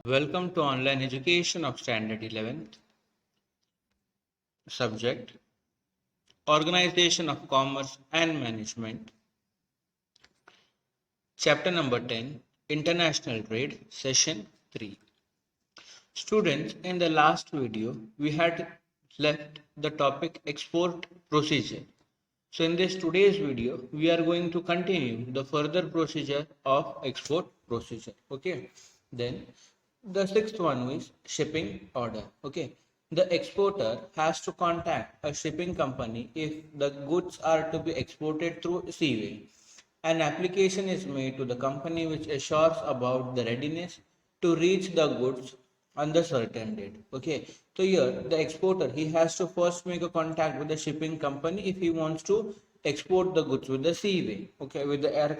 Welcome to online education of standard 11th. Subject: Organization of Commerce and Management. Chapter number 10, International Trade, Session 3. Students, in the last video, we had left the topic export procedure. So in this today's video, we are going to continue the further procedure of export procedure. Okay. Then the sixth one is shipping order. Okay. The exporter has to contact a shipping company if the goods are to be exported through seaway. An application is made to the company which assures about the readiness to reach the goods on the certain date. Okay, so here the exporter, he has to first make a contact with the shipping company if he wants to export the goods with the seaway. Okay, with the airline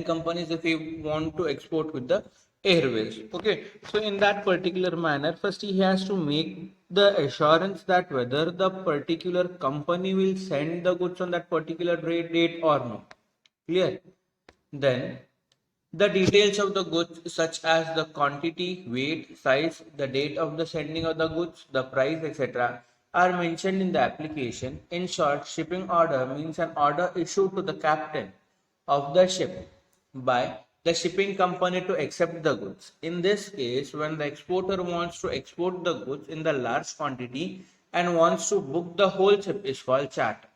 companies if we want to export with the airways. Okay, so in that particular manner, first he has to make the assurance that whether the particular company will send the goods on that particular date or not. Clear? Then the details of the goods such as the quantity, weight, size, the date of the sending of the goods, the price, etc. are mentioned in the application. In short, shipping order means an order issued to the captain of the ship by the shipping company to accept the goods. In this case, when the exporter wants to export the goods in the large quantity and wants to book the whole ship is called charter.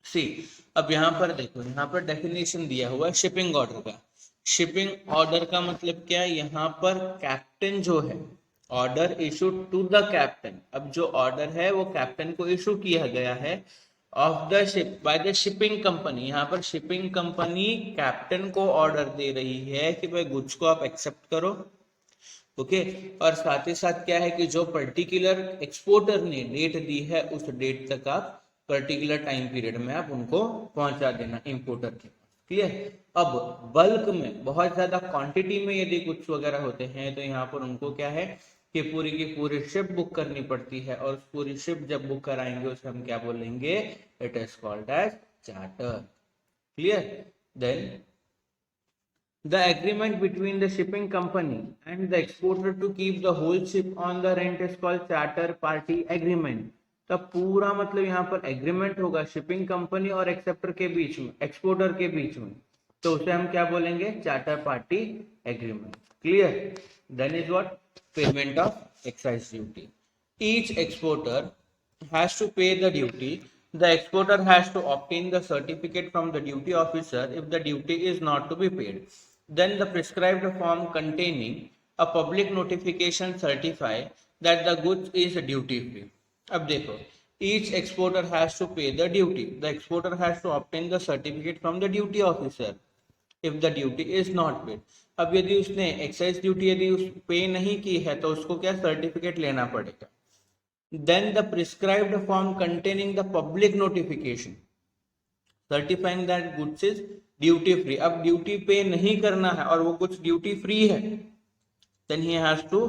सी अब यहाँ पर देखो, यहाँ पर definition दिया हुआ है shipping order का. शिपिंग ऑर्डर का मतलब क्या है? यहाँ पर कैप्टन जो है, order issued to the captain. अब जो ऑर्डर है वो कैप्टन को इशू किया गया है of the ship by the shipping company. यहाँ पर शिपिंग कंपनी कैप्टन को ऑर्डर दे रही है कि भाई गुड्स को आप एक्सेप्ट करो. ओके, और साथ ही साथ क्या है कि जो पर्टिकुलर एक्सपोर्टर ने डेट दी है उस डेट तक आप पर्टिकुलर टाइम पीरियड में आप उनको पहुंचा देना इंपोर्टर के पास. क्लियर? अब बल्क में बहुत ज्यादा क्वांटिटी में यदि कुछ वगैरह होते हैं तो यहाँ पर उनको क्या है कि पूरी की पूरी शिप बुक करनी पड़ती है, और पूरी शिप जब बुक कराएंगे उसे हम क्या बोलेंगे? It is called as charter. Clear? Then the agreement between the shipping company and the exporter to keep the whole ship on the rent is called charter party agreement. तो पूरा मतलब यहाँ पर एग्रीमेंट होगा शिपिंग कंपनी और acceptor के बीच में, exporter के बीच में, तो उसे हम क्या बोलेंगे? Charter party agreement. Clear? Then is what? Payment of excise duty. Each exporter has to pay the duty. The exporter has to obtain the certificate from the duty officer if the duty is not to be paid. Then the prescribed form containing a public notification certify that the goods is duty free. अब देखो, each exporter has to pay the duty. The exporter has to obtain the certificate from the duty officer if the duty is not paid. अब यदि उसने excise duty यदि उस पे नहीं की है तो उसको क्या सर्टिफिकेट लेना पड़ेगा. Then the prescribed form containing the public notification certifying that goods is duty free. अब ड्यूटी पे नहीं करना है और वो कुछ ड्यूटी फ्री है, then he has to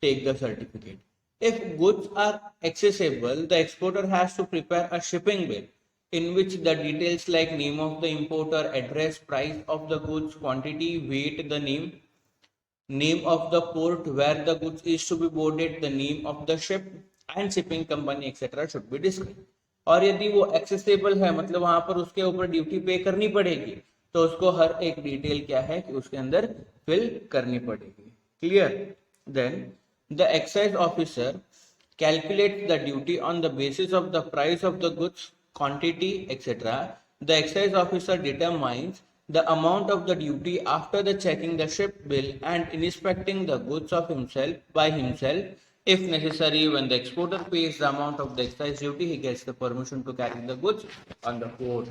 take the certificate. If goods are accessible, the exporter has to prepare a shipping bill in which the details like name of the importer, address, price of the goods, quantity, weight, the name of the port where the goods is to be boarded, the name of the ship and shipping company etc. should be described. और यदि वो accessible है मतलब वहां पर उसके ऊपर duty पे करनी पड़ेगी तो उसको हर एक डिटेल क्या है कि उसके अंदर फिल करनी पड़ेगी. Clear? Then the excise officer calculates the duty on the basis of the price of the goods, quantity etc. The excise officer determines the amount of the duty after the checking the ship bill and inspecting the goods of himself by himself If necessary, when the exporter pays the amount of the excise duty, he gets the permission to carry the goods on the port.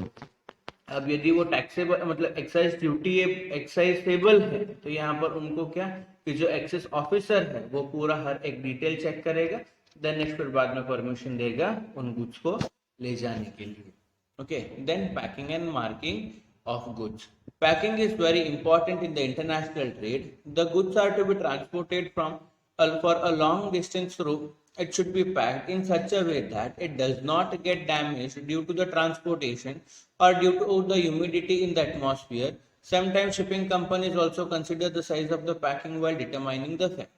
अब यदि वो taxable मतलब excise duty एक्साइजेबल है तो यहाँ पर उनको क्या कि जो एक्साइज ऑफिसर है वो पूरा हर एक डिटेल चेक करेगा, देन नेक्स्ट फिर बाद में परमिशन देगा उन गुड्स को ले जाने के लिए. Okay, then packing and marking of goods. Packing is very important in the international trade. The goods are to be transported for a long distance through. It should be packed in such a way that it does not get damaged due to the transportation or due to the humidity in the atmosphere. Sometimes shipping companies also consider the size of the packing while determining the fare.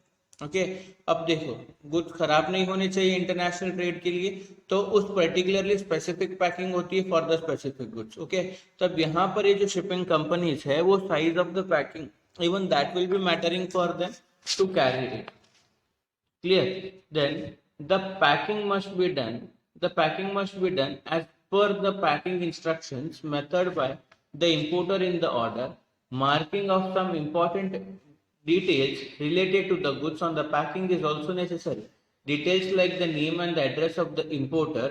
Okay, अब देखो goods खराब नहीं होने चाहिए international trade के लिए, तो उस पर्टिकुलरली स्पेसिफिक पैकिंग होती है for the specific goods. Okay, तब यहाँ पर ये जो शिपिंग कंपनीज है वो size of the packing even that will be mattering for them to carry it. Clear? Then the packing must be done as per the packing instructions method by the importer in the order. Marking of some important details related to the goods on the packing is also necessary. Details like the name and the address of the importer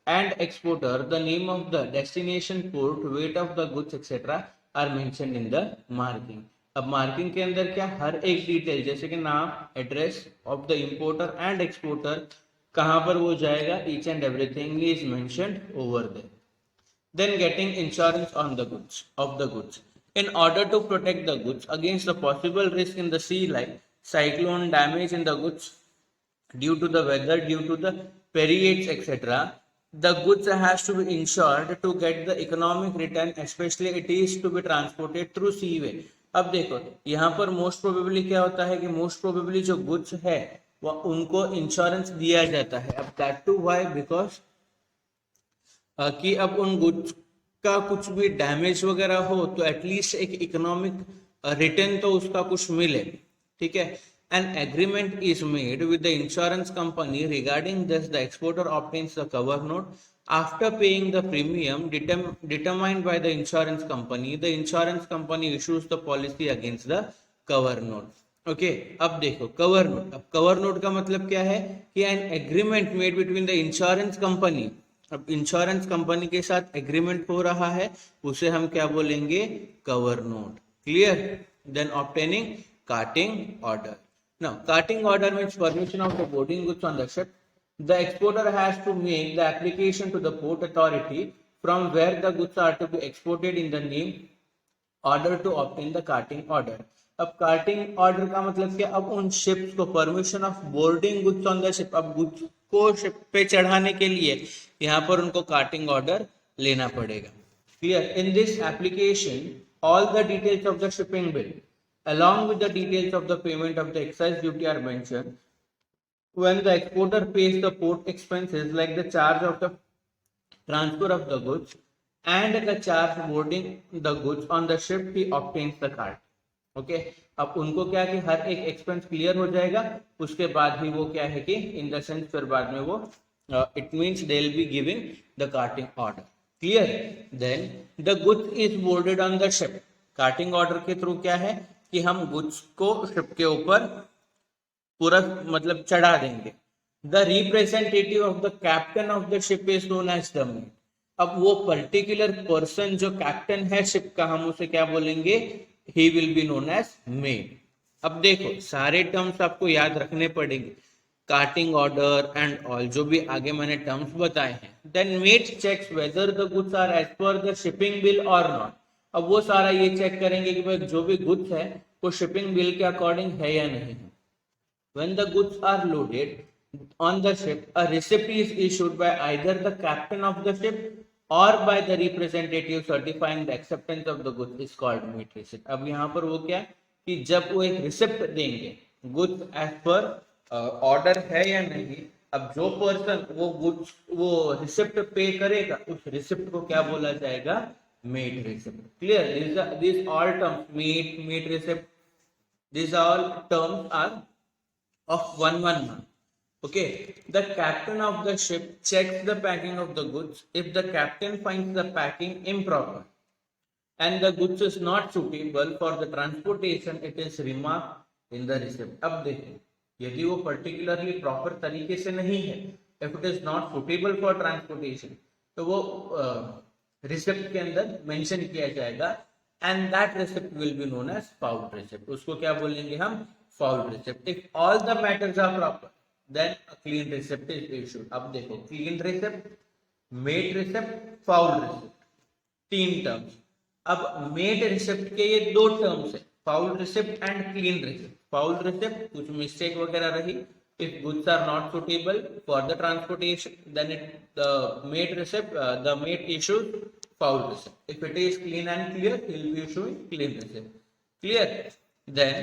and exporter, the name of the destination port, weight of the goods etc. are mentioned in the marking. अब marking के अंदर क्या हर एक detail जैसे कि नाम, address of the importer and exporter, कहां पर वो जाएगा, each and everything is mentioned over there. Then getting insurance on the goods of the goods. In order to protect the goods against the possible risk in the sea like cyclone, damage in the goods due to the weather, due to the periods etc., the goods has to be insured to get the economic return, especially it is to be transported through seaway. अब देखो यहाँ पर most probably क्या होता है कि most probably जो goods है वो उनको इंश्योरेंस दिया जाता है. अब दैट टू व्हाई, बिकॉज कि अब उन गुड्स का कुछ भी डैमेज वगैरह हो तो एटलीस्ट एक इकोनॉमिक रिटर्न तो उसका कुछ मिले. ठीक है. An agreement is made with the insurance company regarding this. The exporter obtains the cover note after paying the premium determined by the insurance company. The insurance company issues the policy against the cover note. Okay, अब देखो cover note. अब cover note का मतलब क्या है कि an agreement made between the insurance company. अब insurance company के साथ एग्रीमेंट हो रहा है, उसे हम क्या बोलेंगे, cover note. Clear? Then obtaining carting order. Now carting order means permission of the boarding goods on the ship. The exporter has to make the application to the port authority from where the goods are to be exported in the name order to obtain the carting order. अब carting order का मतलब क्या, अब उन ships को permission of boarding goods on the ship. अब goods को ship पे चढ़ाने के लिए यहाँ पर उनको कार्टिंग ऑर्डर लेना पड़ेगा. Clear? In this application all the details of the shipping bill along with the details of the payment of the excise duty are mentioned. When the exporter pays the port expenses like the charge of the transfer of the goods and the charge boarding the goods on the ship, he obtains the cart. Okay, अब उनको क्या कि हर एक expense clear हो जाएगा, उसके बाद ही वो क्या है कि इन द सेंस फिर बाद में वो it means they will be giving the carting order. Clear? Then the goods is boarded on the ship. Carting order के थ्रू क्या है कि हम गुड्स को शिप के ऊपर पूरा मतलब चढ़ा देंगे. The representative of the captain of the ship is known as the mate. अब वो पर्टिकुलर पर्सन जो कैप्टन है शिप का, हम उसे क्या बोलेंगे, he will be known as maid. अब देखो सारे टर्म्स आपको याद रखने पड़ेंगे, कार्टिंग ऑर्डर एंड ऑल जो भी आगे मैंने टर्म्स बताए हैं. Then mate checks whether the goods are as per the shipping bill और नॉट. अब वो सारा ये चेक करेंगे कि भाई जो भी गुड्स है वो शिपिंग बिल के अकॉर्डिंग है या नहीं है. When the goods are loaded on the ship, a receipt is issued by either the captain of the ship or by the representative certifying the acceptance of the goods is called meat receipt. अब यहाँ पर वो क्या कि जब वो एक receipt देंगे गुड्स एज पर ऑर्डर है या नहीं, अब जो पर्सन वो गुड्स वो रिसिप्ट पे करेगा उस रिसिप्ट को क्या बोला जाएगा, mate receipt. Clear? This all terms meat receipt, these all terms are of one month. Okay, the captain of the ship checks the packing of the goods. If the captain finds the packing improper and the goods is not suitable for the transportation, it is remarked in the receipt. अब देखो यदि वो particularly proper तरीके से नहीं है, if it is not suitable for transportation, तो वो रिसिप्ट के अंदर मेंशन किया जाएगा and that receipt will be known as fouled receipt. उसको क्या बोलेंगे हम? Fouled receipt. If all the matters are proper then a clean receipt is issued. अब देखो, clean receipt, mate receipt, fouled receipt, तीन टर्म्स। अब मेड रिसिप्ट के ये दो टर्म्स है, fouled receipt and clean receipt. Fouled receipt कुछ mistake वगैरह रही, if goods are not suitable for the transportation, then the maid issues foul receipt. If it is clean and clear, he will be issuing clean receipt. Clear? Then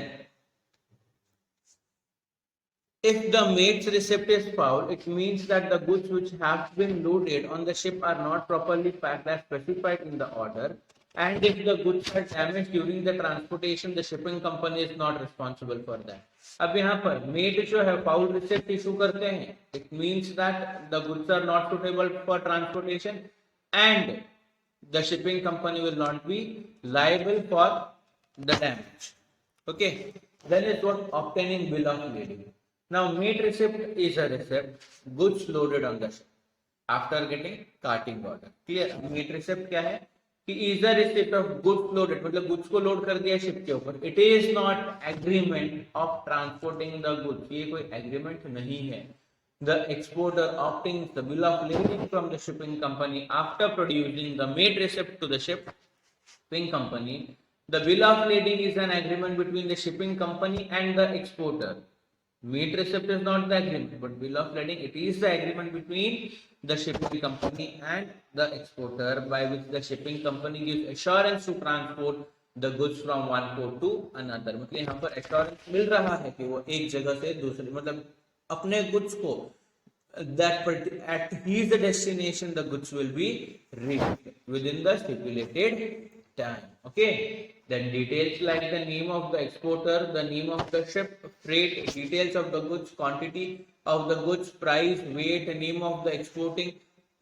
if the mate's receipt is foul, it means that the goods which have been loaded on the ship are not properly packed as specified in the order. And if the goods are damaged during the transportation, the shipping company is not responsible for that. अब यहाँ पर met जो है foul receipt issue करते हैं, it means that the goods are not suitable for transportation and the shipping company will not be liable for the damage. Okay, then is what obtaining bill of lading. Now made receipt is a receipt goods loaded on the ship after getting carting order. Clear? Made receipt क्या है कि is a receipt of goods loaded, मतलब goods को load कर दिया ship के ऊपर. It is not agreement of transporting the goods. ये कोई agreement नहीं है. The exporter obtains the bill of lading from the shipping company after producing the made receipt to the shipping company. The bill of lading is an agreement between the shipping company and the exporter. Meat receipt is not the agreement, but bill of lading, it is the agreement between the shipping company and the exporter by which the shipping company gives assurance to transport the goods from one port to another. मतलब यहाँ पर assurance मिल रहा है कि वो एक जगह से दूसरी, मतलब अपने goods को that at his destination the goods will be reached within the stipulated time. Okay, then details like the name of the exporter, the name of the ship, freight, details of the goods, quantity of the goods, price, weight, name of the exporting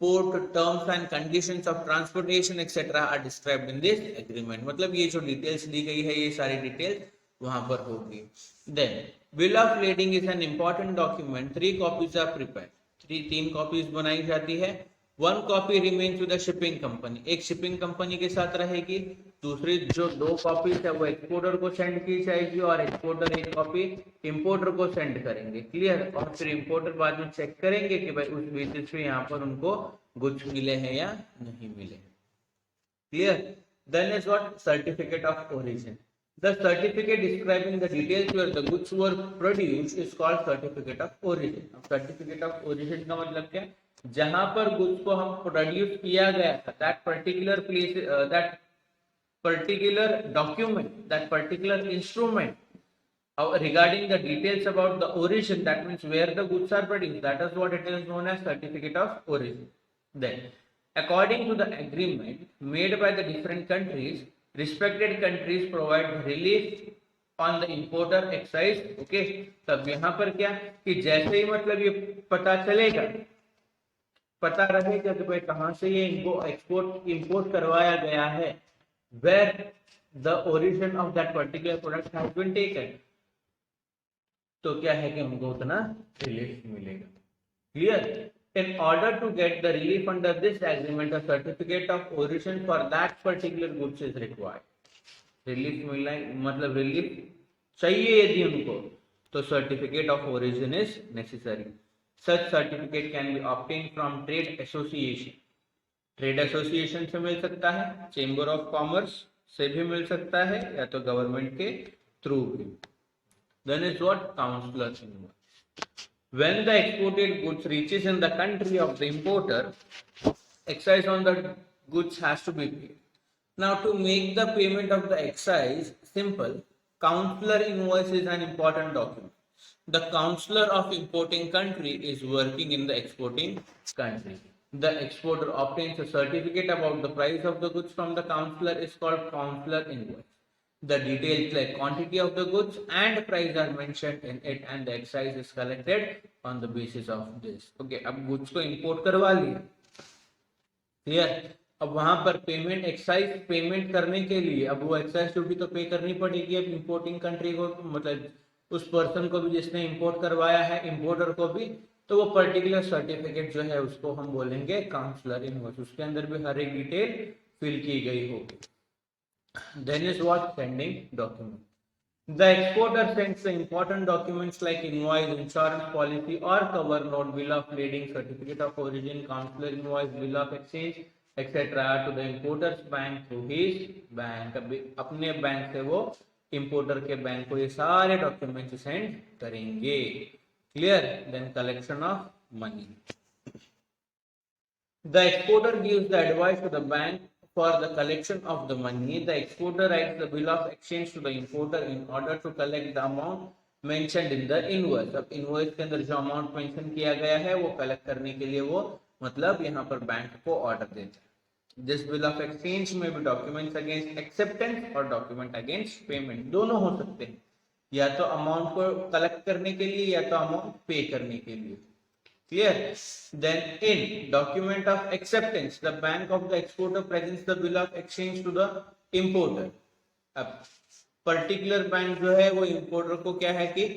port, terms and conditions of transportation etc are described in this agreement. मतलब ये जो details दी गई है, ये सारी details वहां पर होगी. Then bill of lading is an important document. 3 copies are prepared. 3 copies बनाई जाती है. 1 copy remains with the shipping company, एक शिपिंग कंपनी के साथ रहेगी. दूसरी जो 2 कॉपीज है वो एक्सपोर्टर को सेंड की जाएगी और एक्सपोर्टर 1 कॉपी इंपोर्टर को सेंड करेंगे. क्लियर? और फिर इंपोर्टर बाद में चेक करेंगे कि भाई उस बेसिस पे यहाँ पर उनको गुड्स मिले हैं या नहीं मिले. Clear? Then is what certificate of origin. The certificate describing the details where the goods were produced is called certificate of origin. अब certificate of origin का मतलब क्या? जहां पर goods को हम प्रोड्यूस किया गया था, that particular place, that particular document, that particular instrument, regarding the details about the origin, that means where the goods are produced, that is what it is known as certificate of origin. Then, according to the agreement made by the different countries, respected countries provide relief on the importer excise. Okay, तब यहाँ पर क्या कि जैसे ही मतलब ये पता चलेगा, पता रहेगा कि भाई कहाँ से ये एक्सपोर्ट इंपोर्ट करवाया गया है, where the origin of that particular product has been taken, तो क्या है कि हमको उतना रिलीफ मिलेगा. Clear? In order to get the relief under this agreement, a certificate of origin for that particular goods is required. Relief मिलना मतलब relief चाहिए यदि उनको, तो certificate of origin is necessary. Such certificate can be obtained from trade association. Trade association से मिल सकता है, chamber of commerce से भी मिल सकता है, या तो गवर्नमेंट के थ्रू भी. Then is what? Counselor invoice. When the exported goods reaches in the country of the importer, excise on the goods has to be paid. Now, to make the payment of the excise simple, counselor invoice is an important document. The counselor of importing country is working in the exporting country. The exporter obtains a certificate about the price of the goods from the counselor is called counselor invoice. The details like quantity of the goods and price are mentioned in it and the excise is collected on the basis of this. Okay, अब goods को import करवा लिया. Clear? अब वहां पर payment, excise payment करने के लिए अब वो एक्साइज ड्यूटी तो पे करनी पड़ेगी अब इंपोर्टिंग कंट्री को, मतलब उस पर्सन को भी जिसने इंपोर्ट करवाया है, इंपोर्टर को भी, तो वो पर्टिकुलर सर्टिफिकेट जो है उसको हम बोलेंगे काउंसलर इनवॉइस। उसके अंदर भी हर एक डिटेल फिल की गई होगी। Then is what sending document. The exporter sends the important documents like invoice, insurance policy or cover note, bill of lading, certificate of origin, consular invoice, bill of exchange, etc. to the importer's bank through his bank. अपने bank से वो importer के bank को ये सारे documents send करेंगे। Clear? Then collection of money. The exporter gives the advice to the bank for the collection of the money. The exporter writes the bill of exchange to the importer in order to collect the amount mentioned in the invoice. अब invoice के अंदर जो amount mention किया गया है वो collect करने के लिए वो मतलब यहाँ पर बैंक को order देते हैं। This bill of exchange में भी documents against acceptance और document against payment दोनों हो सकते हैं, या तो amount को collect करने के लिए या तो amount pay करने के लिए। Clear? Then in document of acceptance, the bank of the exporter presents the bill of exchange to the importer. अब particular बैंक जो है वो importer को क्या है कि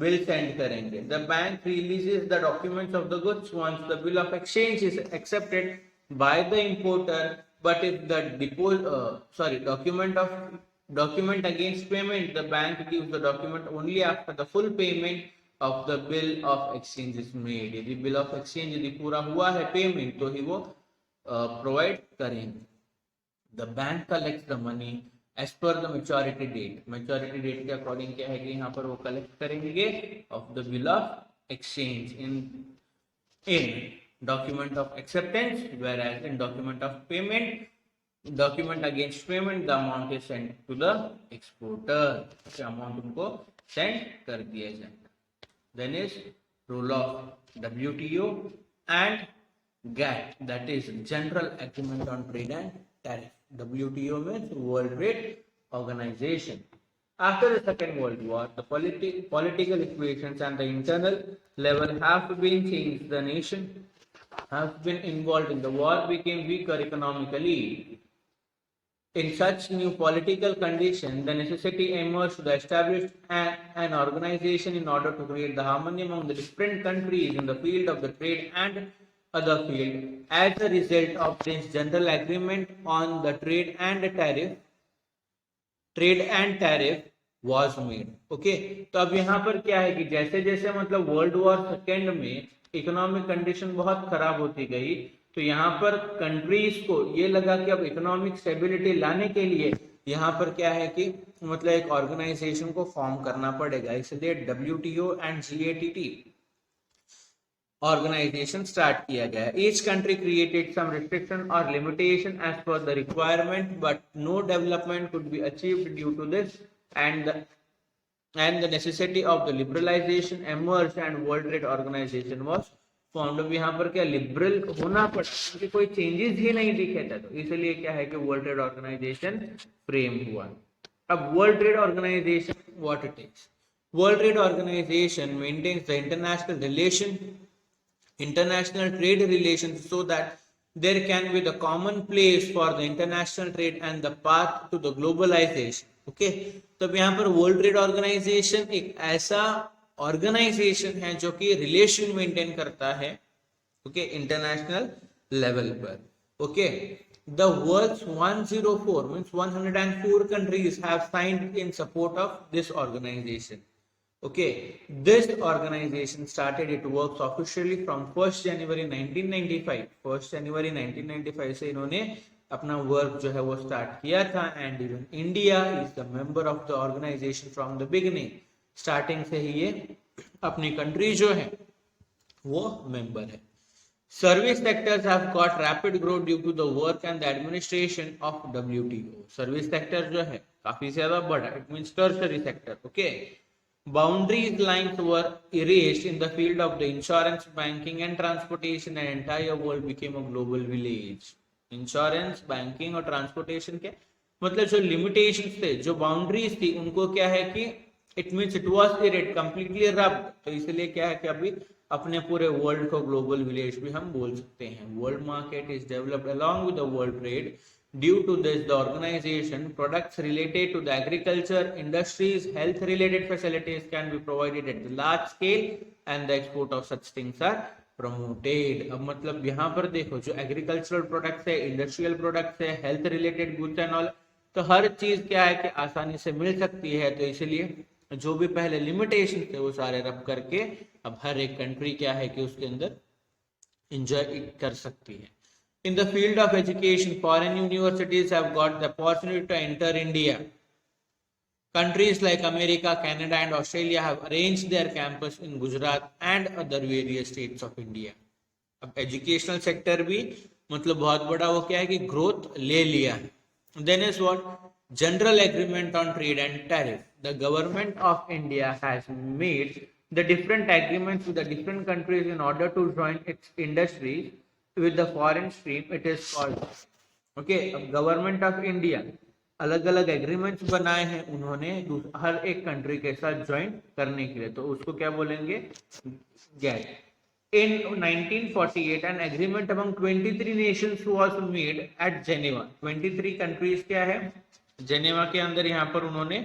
bill send करेंगे। The bank releases the documents of the goods once the bill of exchange is accepted by the importer. But if the document against payment, the bank gives the document only after the full payment of the bill of exchange is made. यदि bill of exchange यदि पूरा हुआ है payment तो ही वो provide करेंगे। The bank collects the money as per the maturity date. Maturity date के according क्या है कि यहाँ पर वो कलेक्ट करेंगे of the bill of exchange in document of acceptance, whereas in document of payment, document against payment, the amount is sent to the exporter. amount उनको send कर दिया जाए। Then is rule of WTO and GATT, that is General Agreement on Trade and Tariff. WTO means World Trade Organization. After the Second World War, the political equations and the internal level have been changed. The nation has been involved in the war, became weaker economically. In such new political conditions, the necessity emerged to establish an organization in order to create the harmony among the different countries in the field of the trade and other field. As a result of this general agreement on the trade and tariff was made. Okay, तो अब यहाँ पर क्या है कि जैसे जैसे मतलब वर्ल्ड वॉर सेकेंड में इकोनॉमिक कंडीशन बहुत खराब होती गई, तो यहाँ पर कंट्रीज को ये लगा कि अब इकोनॉमिक स्टेबिलिटी लाने के लिए यहाँ पर क्या है कि मतलब एक ऑर्गेनाइजेशन को फॉर्म करना पड़ेगा, इसलिए WTO and GATT organisation start किया गया। Each country created some restriction और limitation as per the requirement, but no development could be achieved due to this and the necessity of the liberalization emerged and World Trade Organization was formed. अब यहाँ पर क्या liberal होना पड़ा क्योंकि कोई changes ही नहीं दिखे थे, तो इसलिए क्या है कि वर्ल्ड ट्रेड ऑर्गेनाइजेशन फ्रेम हुआ। अब world trade organisation what it is? World trade organisation maintains the international trade relations so that there can be the common place for the international trade and the path to the globalization. Okay, तो यहाँ पर world trade organisation एक ऐसा organisation है जो कि relation maintain करता है ओके इंटरनेशनल लेवल पर। Okay, the world's 104 means 104 countries have signed in support of this organization. Okay, this organization started its works officially from 1st January 1995. 1st January 1995 से इन्होंने अपना वर्क जो है वो स्टार्ट किया था and even India is the member of the organisation from the beginning. Starting से ही ये अपनी कंट्री जो है वो मेंबर है। Service sectors have got rapid growth due to the work and the administration of WTO। Service sector जो है काफी ज्यादा बढ़ा, it means tertiary sector. Okay, boundaries lines were erased in the field of the insurance, banking and transportation, and entire world became a global village. Insurance, banking और transportation के मतलब जो limitations थे, जो बाउंड्रीज थी, उनको क्या है कि it means it was erased completely rubbed, तो इसलिए क्या है कि अभी अपने पूरे वर्ल्ड को ग्लोबल विलेज भी हम बोल सकते हैं। World market is developed along with the world trade Due to this, the organization products related to the agriculture, industries, health-related facilities can be provided at the large scale, and the export of such things are promoted. अब मतलब यहाँ पर देखो जो agricultural products है, industrial products है, health related goods and all, तो हर चीज क्या है कि आसानी से मिल सकती है। तो इसलिए जो भी पहले लिमिटेशन थे वो सारे रब करके अब हर एक कंट्री क्या है कि उसके अंदर एंजॉय कर सकती है। In the field of education, foreign universities have got the opportunity to enter India. Countries like America, Canada and Australia have arranged their campus in Gujarat and other various states of India. अब educational sector भी मतलब बहुत बड़ा वो क्या है कि growth ले लिया है। Then is what? General Agreement on Trade and Tariff. The government of India has made the different agreements with the different countries in order to join its industries with the foreign stream. It is called अब government of India अलग अलग agreements बनाए हैं उन्होंने हर एक country के साथ join करने के लिए, तो उसको क्या बोलेंगे? Gate. In 1948 an agreement among 23 nations was made at Geneva. 23 countries क्या है जेनेवा के अंदर यहाँ पर उन्होंने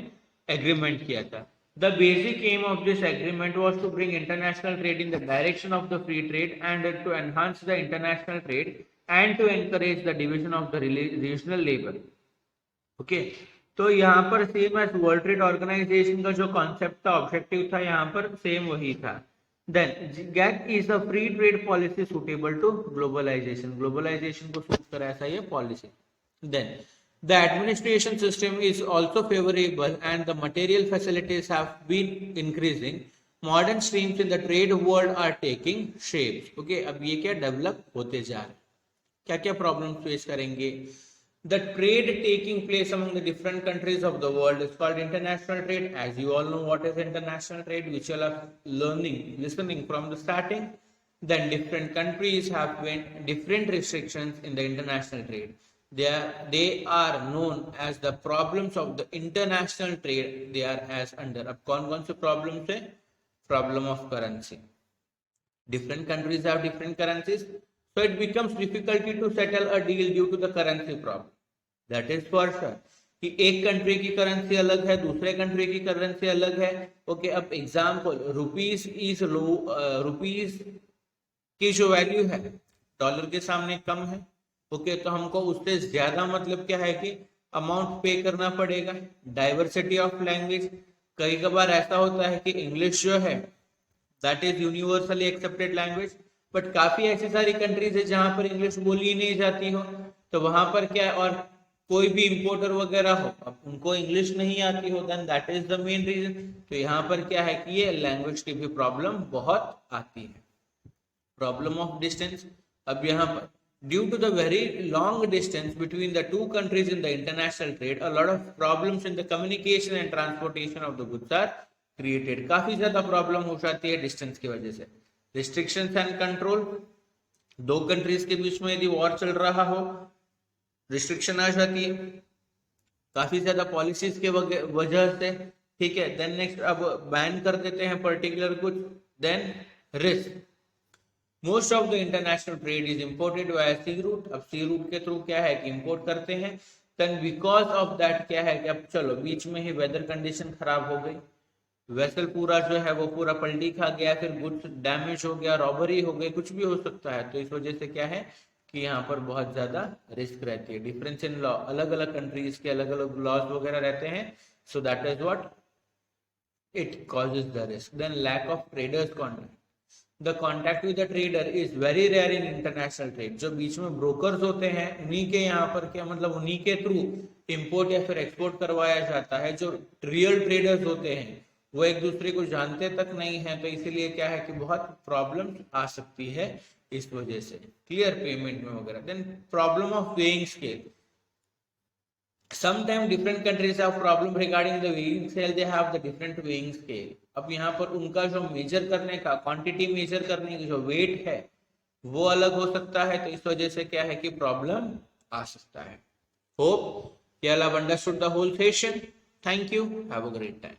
एग्रीमेंट किया था। The basic aim of this agreement was to bring international trade in the direction of the free trade and to enhance the international trade and to encourage the division of the regional labor. Okay, तो यहाँ पर same as world trade organisation का जो concept था, objective था, यहाँ पर same वही था। Then GATT is a free trade policy suitable to globalization. Globalization को सूट कर ऐसा ये policy. Then the administration system is also favorable and the material facilities have been increasing. Modern streams in the trade world are taking shapes. Okay, अब ये क्या develop होते जा रहे हैं, क्या क्या प्रॉब्लम्स फेस करेंगे? The trade taking place among the different countries of the world is called international trade. As you all know what is international trade, which you are listening from the starting. Then different countries have different restrictions in the international trade. They are known as the problems of the international trade. They are as under. अब कौन से problems है? Problem of currency. Different countries have different currencies, so it becomes difficult to settle a deal due to the currency problem. That is for sure कि एक country की currency अलग है, दूसरे कंट्री की करेंसी अलग है। ओके, अब example rupees is low, rupees की जो वैल्यू है डॉलर के सामने कम है। ओके, तो हमको उससे ज्यादा मतलब क्या है कि अमाउंट पे करना पड़ेगा। डाइवर्सिटी ऑफ लैंग्वेज, कई बार ऐसा होता है कि इंग्लिश जो है that is universally accepted language, but काफी ऐसी सारी कंट्रीज है जहां पर इंग्लिश बोली ही नहीं जाती हो, तो वहां पर क्या है, और कोई भी इंपोर्टर वगैरह हो अब उनको इंग्लिश नहीं आती हो, then that is the main reason. तो यहाँ पर क्या है कि ये लैंग्वेज की भी प्रॉब्लम बहुत आती है। प्रॉब्लम ऑफ डिस्टेंस, अब यहाँ पर due to the very long distance between the two countries in the international trade, a lot of problems in the communication and transportation of the goods are created. काफी ज्यादा problem हो जाती है distance की वजह से। रिस्ट्रिक्शंस एंड कंट्रोल, दो countries के बीच में यदि वॉर चल रहा हो, रिस्ट्रिक्शन आ जाती है काफी ज्यादा पॉलिसीज के वजह से। ठीक है, देन नेक्स्ट अब बैन कर देते हैं पर्टिकुलर कुछ। Then risk, most of the international trade is imported by sea route. अब सी रूट के थ्रू क्या है कि इंपोर्ट करते हैं। देन बिकॉज ऑफ दैट क्या है कि अब चलो बीच में ही वेदर कंडीशन खराब हो गई, वेसल पूरा जो है वो पूरा पलटी खा गया, फिर गुड्स डैमेज हो गया, रॉबरी हो गई, कुछ भी हो सकता है। तो इस वजह से क्या है कि यहाँ पर बहुत ज्यादा रिस्क रहती है। डिफरेंस इन लॉ, अलग अलग कंट्रीज के अलग अलग लॉज वगैरह रहते हैं, so that is what it causes the risk. Then lack of traders contact, the contact with the trader is very rare in international trade. जो बीच में ब्रोकर्स होते हैं उन्हीं के यहाँ पर क्या मतलब उन्हीं के थ्रू इंपोर्ट या फिर एक्सपोर्ट करवाया जाता है। जो रियल ट्रेडर्स होते हैं वो एक दूसरे को जानते तक नहीं है, तो इसीलिए क्या है कि बहुत प्रॉब्लम आ सकती है इस वजह से, क्लियर, पेमेंट में वगैरह। Then problem of weighing scale, sometime different countries have problem regarding the weighing scale, they have the different weighing scale. अब यहाँ पर उनका जो मेजर करने का, क्वांटिटी मेजर करने की जो वेट है वो अलग हो सकता है, तो इस वजह से क्या है कि प्रॉब्लम आ सकता है। Hope you all have understood the whole session. Thank you. Have a great time.